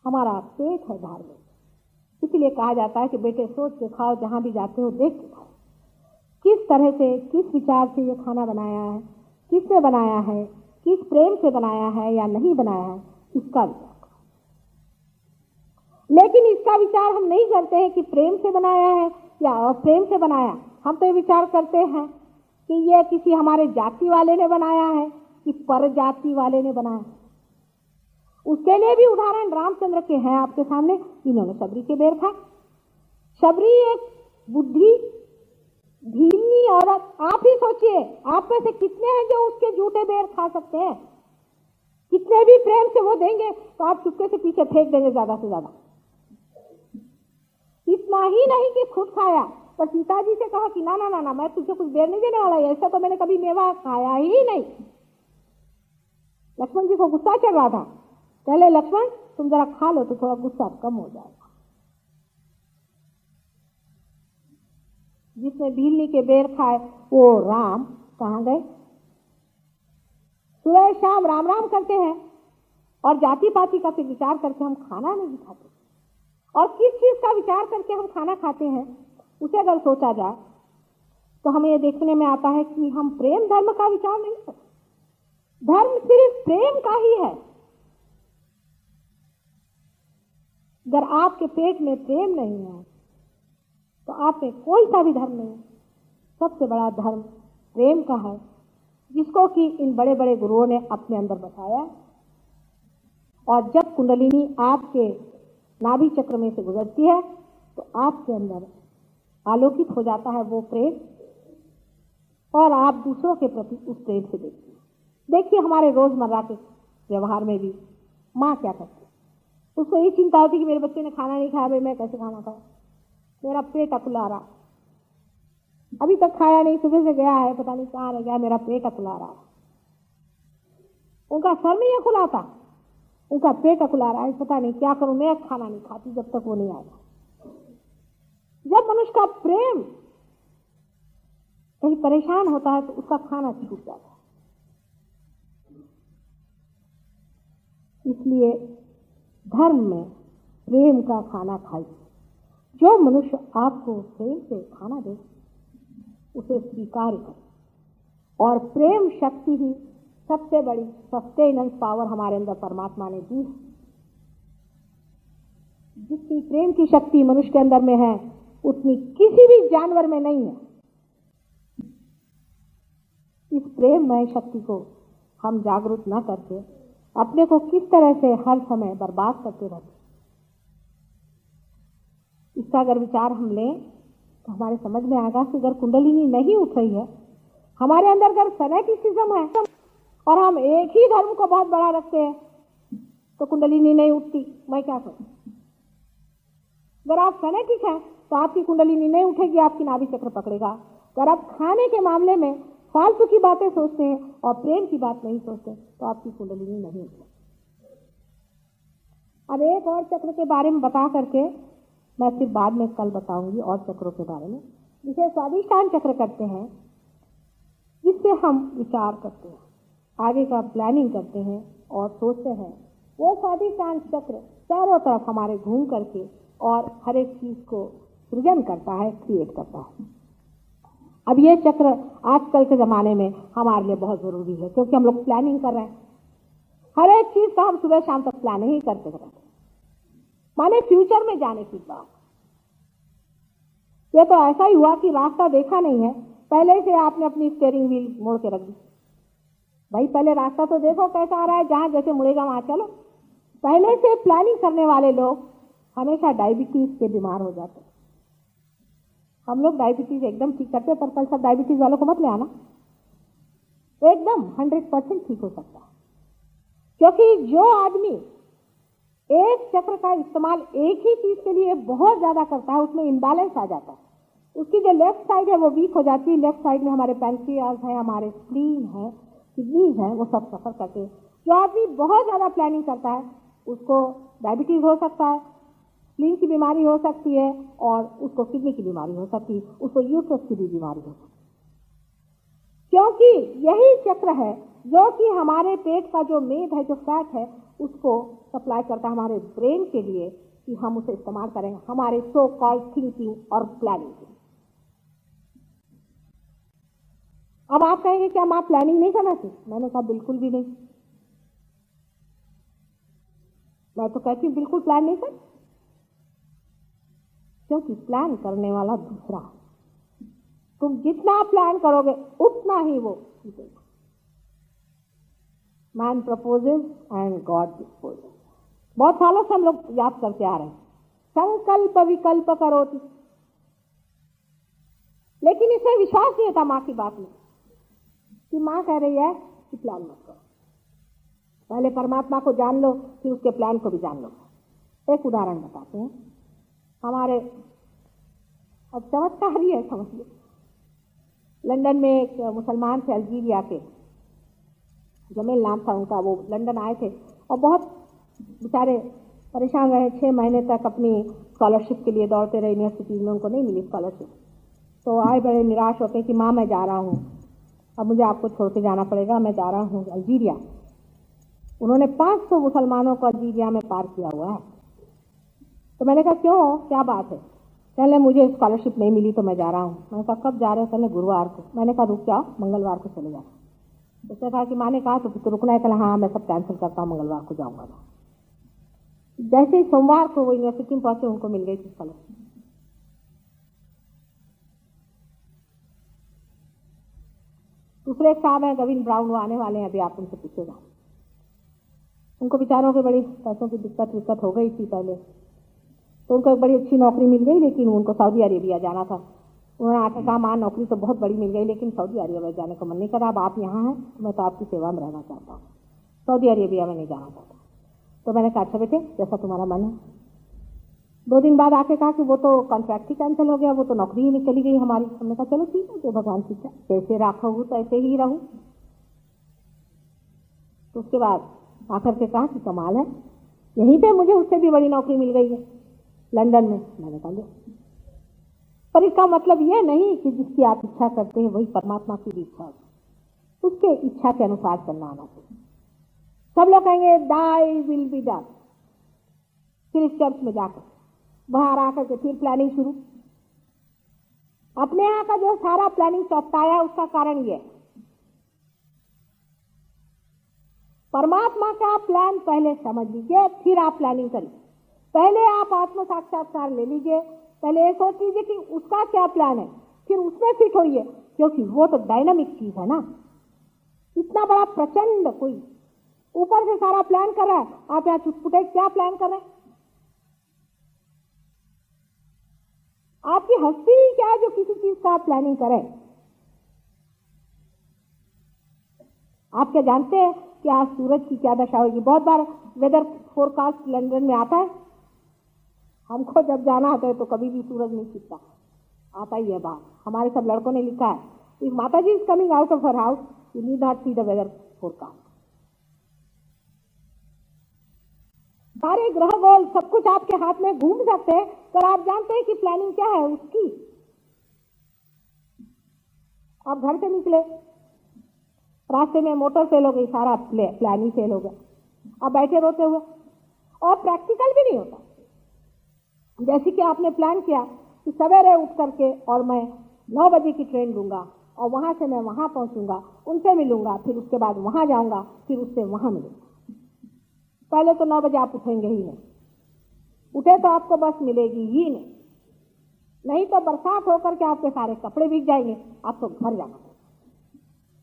हमारा पेट है धार्मिक, इसलिए कहा जाता है कि बेटे सोच के खाओ, जहां भी जाते हो देख के खाओ, किस तरह से, किस विचार से ये खाना बनाया है, किसने बनाया है, किस प्रेम से बनाया है या नहीं बनाया है, इसका विचार करो। लेकिन इसका विचार हम नहीं करते हैं कि प्रेम से बनाया है या अप्रेम से बनाया। हम तो ये विचार करते हैं कि ये किसी हमारे जाति वाले ने बनाया है कि पर जाति वाले ने बनाया। उसके लिए भी उदाहरण रामचंद्र के हैं आपके सामने। इन्होंने शबरी के बेर खाए। शबरी एक बुद्धि भीनी औरत। आप ही सोचिए, आप में से कितने हैं जो उसके झूठे बेर खा सकते हैं? कितने भी प्रेम से वो देंगे तो आप चुपके से पीछे फेंक देंगे ज्यादा से ज्यादा। इतना ही नहीं कि खुद खाया, पर सीता जी से कहा कि ना ना ना ना, मैं तुझे कुछ बेर नहीं देने वाला, ऐसा तो मैंने कभी मेवा खाया ही नहीं। लक्ष्मण जी को गुस्सा चढ़ रहा था। पहले लक्ष्मण तुम जरा खा लो तो थोड़ा गुस्सा कम हो जाएगा। जिसने भीलनी के बेर खाए वो राम कहाँ गए? सुबह शाम राम राम करते हैं और जाति पाति का फिर विचार करके हम खाना नहीं खाते। और किस चीज का विचार करके हम खाना खाते हैं उसे अगर सोचा जाए तो हमें यह देखने में आता है कि हम प्रेम धर्म का विचार नहीं करते। धर्म सिर्फ प्रेम का ही है। अगर आपके पेट में प्रेम नहीं है तो आप में कोई सा भी धर्म नहीं। सबसे बड़ा धर्म प्रेम का है, जिसको कि इन बड़े बड़े गुरुओं ने अपने अंदर बसाया। और जब कुंडलिनी आपके नाभि चक्र में से गुजरती है तो आपके अंदर आलोकित हो जाता है वो प्रेम, और आप दूसरों के प्रति उस प्रेम से देखते हैं। देखिए हमारे रोजमर्रा के व्यवहार में भी माँ क्या करती है? उसको ये चिंता होती कि मेरे बच्चे ने खाना नहीं खाया, भाई मैं कैसे खाना खाऊं, मेरा पेट अकुला रहा, अभी तक खाया नहीं, सुबह से गया है, पता नहीं कहाँ रह गया, मेरा पेट अकुला रहा। उनका सर नहीं अकुलाता, उनका पेट अकुला रहा है, पता नहीं क्या करूं, मैं खाना नहीं खाती जब तक वो नहीं आएगा। जब मनुष्य का प्रेम कहीं परेशान होता है तो उसका खाना छूट जाता है। इसलिए धर्म में प्रेम का खाना खाइए। जो मनुष्य आपको प्रेम से खाना दे उसे स्वीकार करें। और प्रेम शक्ति ही सबसे बड़ी सस्टेनेंस पावर हमारे अंदर परमात्मा ने दी है। जितनी प्रेम की शक्ति मनुष्य के अंदर में है उतनी किसी भी जानवर में नहीं है। इस प्रेममय शक्ति को हम जागरूक न करके अपने को किस तरह से हर समय बर्बाद करते रहते, इसका अगर विचार हम लें तो हमारे समझ में आएगा कि अगर कुंडलिनी नहीं उठ रही है, हमारे अंदर अगर फैनेटिसिज्म है और हम एक ही धर्म को बहुत बड़ा रखते हैं तो कुंडलिनी नहीं उठती। मैं क्या करूं? अगर आप फैनेटिक हैं तो आपकी कुंडलिनी नहीं उठेगी, आपकी नाभि चक्र पकड़ेगा। अगर आप खाने के मामले में फालतू की बातें सोचते हैं और प्रेम की बात नहीं सोचते तो आपकी कुंडलिनी नहीं उठेगी। अब एक और चक्र के बारे में बता करके मैं फिर बाद में कल बताऊंगी और चक्रों के बारे में, जिसे स्वाधिष्ठान चक्र करते हैं, जिससे हम विचार करते हैं, आगे का प्लानिंग करते हैं और सोचते हैं। वो स्वाधिष्ठान चक्र चारों तरफ हमारे घूम करके और हर एक चीज को सृजन करता है, क्रिएट करता है। अब ये चक्र आजकल के जमाने में हमारे लिए बहुत जरूरी है, क्योंकि हम लोग प्लानिंग कर रहे हैं। हर एक चीज का हम सुबह शाम तक प्लानिंग ही करते रहते हैं, माने फ्यूचर में जाने की बात। ये तो ऐसा ही हुआ कि रास्ता देखा नहीं है, पहले से आपने अपनी स्टीयरिंग व्हील मोड़ के रख दी। भाई पहले रास्ता तो देखो कैसा आ रहा है, जहां जैसे मुड़ेगा वहां चलो। पहले से प्लानिंग करने वाले लोग हमेशा डायबिटीज के बीमार हो जाते हैं। हम लोग डायबिटीज एकदम ठीक करते हैं, पर कल सब डायबिटीज वालों को मत ले आना, एकदम 100% ठीक हो सकता है। क्योंकि जो आदमी एक चक्र का इस्तेमाल एक ही चीज के लिए बहुत ज्यादा करता है, उसमें इम्बैलेंस आ जाता है। उसकी जो लेफ्ट साइड है वो वीक हो जाती है। लेफ्ट साइड में हमारे पैंक्रियाज है, हमारे स्प्लीन है, किडनीज है, वो सब सफर करते हैं। जो आदमी बहुत ज्यादा प्लानिंग करता है उसको डायबिटीज हो सकता है, स्प्लीन की बीमारी हो सकती है और उसको किडनी की बीमारी हो सकती है, उसको यूट्रस की भी बीमारी हो सकती है। क्योंकि यही चक्र है जो कि हमारे पेट का जो मेद है, जो फैट है, उसको सप्लाई करता है हमारे ब्रेन के लिए कि हम उसे इस्तेमाल करें हमारे सो कॉल्ड थिंकिंग और प्लानिंग के लिए। अब आप कहेंगे क्या आप प्लानिंग नहीं करना चाहिए? मैंने कहा बिल्कुल भी नहीं। मैं तो कहती हूँ बिल्कुल प्लान नहीं कर, क्योंकि प्लान करने वाला दूसरा है। तुम जितना प्लान करोगे उतना ही वो जीतेगा। Man proposes and God disposes. बहुत सालों से हम लोग याद करते आ रहे हैं, संकल्प विकल्प करोति, लेकिन इसे विश्वास नहीं था माँ की बात में कि माँ कह रही है कि प्लान मत करो, पहले परमात्मा को जान लो फिर उसके प्लान को भी जान लो। एक उदाहरण बताते हैं हमारे, अब चमत्कार ही है समझ लो। लंदन में एक मुसलमान थे अल्जीरिया के, जमील नाम था उनका, वो लंदन आए थे और बहुत बेचारे परेशान रहे। 6 महीने तक अपनी स्कॉलरशिप के लिए दौड़ते रहे यूनिवर्सिटीज में, उनको नहीं मिली स्कॉलरशिप। तो आए बड़े निराश होते कि माँ मैं जा रहा हूँ, अब मुझे आपको छोड़ के जाना पड़ेगा, मैं जा रहा हूँ अल्जीरिया। उन्होंने 500 मुसलमानों को अल्जीरिया में पार किया हुआ है। तो मैंने कहा क्यों, क्या बात है? कहने मुझे स्कॉलरशिप नहीं मिली तो मैं जा रहा हूँ। मैंने कहा कब जा रहे हो? कहने गुरुवार को। मैंने कहा रुक जाओ, मंगलवार को चले जाओ। उसने कहा कि माँ ने कहा तो रुकना है? कहना हाँ मैं सब कैंसिल करता हूँ, मंगलवार को जाऊँगा। जैसे ही सोमवार को वो यूनिवर्सिटी में पहुंचे उनको मिल गई थी स्कॉलरशिप। दूसरे एक साहब हैं गविन ब्राउन, वो आने वाले हैं अभी, आप उनसे पूछेगा। उनको बेचारों की बड़ी पैसों की दिक्कत हो गई थी पहले, तो उनको एक बड़ी अच्छी नौकरी मिल गई, लेकिन उनको सऊदी अरेबिया जाना था। उन्होंने आके कहा माँ नौकरी तो बहुत बड़ी मिल गई लेकिन सऊदी अरेबिया जाने का मन नहीं करा। अब आप यहाँ हैं तो मैं तो आपकी सेवा में रहना चाहता हूँ, सऊदी अरेबिया में नहीं जाना चाहता। तो मैंने कहा अच्छा बेटे जैसा तुम्हारा मन है। 2 दिन बाद आके कहा कि वो तो कॉन्ट्रैक्ट ही कैंसिल हो गया, वो तो नौकरी ही नहीं चली गई हमारी। हमने कहा चलो ठीक है, जो भगवान की इच्छा, जैसे राखा हूँ तो ऐसे ही रहूँ। तो उसके बाद आकर के कहा कि कमाल है, यहीं पे मुझे उससे भी बड़ी नौकरी मिल गई है लंदन में। मैंने कहा लो, पर इसका मतलब यह नहीं कि जिसकी आप इच्छा करते हैं वही परमात्मा की भी इच्छा है, उसके इच्छा के अनुसार चलना आना चाहिए। सब लोग कहेंगे दाई विल बी डन, फिर इस चर्च में जाकर बाहर आकर के फिर प्लानिंग शुरू। अपने यहाँ का जो सारा प्लानिंग चौपटाया है उसका कारण ये, परमात्मा का प्लान पहले समझ लीजिए फिर आप प्लानिंग करिए। पहले आप आत्म साक्षात्कार ले लीजिए, पहले ये सोच लीजिए कि उसका क्या प्लान है, फिर उसमें फिट होइए, क्योंकि वो तो डायनामिक चीज है ना। इतना बड़ा प्रचंड कोई ऊपर से सारा प्लान कर रहा है, आप यहाँ चुटपुटे क्या प्लान कर रहे हैं? आपकी हस्ती ही क्या है जो किसी चीज का प्लानिंग करे? आप क्या जानते हैं कि आज सूरज की क्या दशा होगी? बहुत बार वेदर फोरकास्ट लंदन में आता है, हमको जब जाना होता है तो कभी भी सूरज नहीं छिपता, आता ही है बाहर। हमारे सब लड़कों ने लिखा है इफ माता जी is coming out of her house you need not see the weather forecast. सारे ग्रह गोल सब कुछ आपके हाथ में घूम सकते हैं, पर आप जानते हैं कि प्लानिंग क्या है उसकी। आप घर से निकले, रास्ते में मोटर फेल हो गई, सारा प्लान ही फेल हो गया, आप बैठे रोते हुए, और प्रैक्टिकल भी नहीं होता। जैसे कि आपने प्लान किया कि सवेरे उठ करके और मैं 9 बजे की ट्रेन लूंगा और वहां से मैं वहां पहुंचूंगा, उनसे मिलूंगा, फिर उसके बाद वहां जाऊंगा, फिर उससे वहां मिलूंगा। पहले तो 9 बजे आप उठेंगे ही नहीं, उठे तो आपको बस मिलेगी ही नहीं तो बरसात होकर के आपके सारे कपड़े भीग जाएंगे, आपको घर जाना पड़ेगा।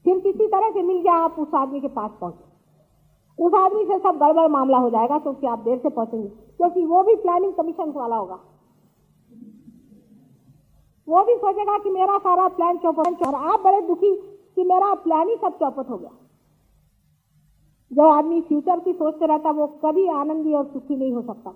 फिर किसी तरह से मिल गया, आप उस आदमी के पास पहुंचे, उस आदमी से सब गड़बड़ मामला हो जाएगा क्योंकि आप देर से पहुंचेंगे, क्योंकि वो भी प्लानिंग कमीशन वाला होगा। वो भी सोचेगा कि मेरा सारा प्लान चौपट, और आप बड़े दुखी कि मेरा प्लान ही सब चौपट हो गया। जो आदमी फ्यूचर की सोचते रहता वो कभी आनंदी और सुखी नहीं हो सकता।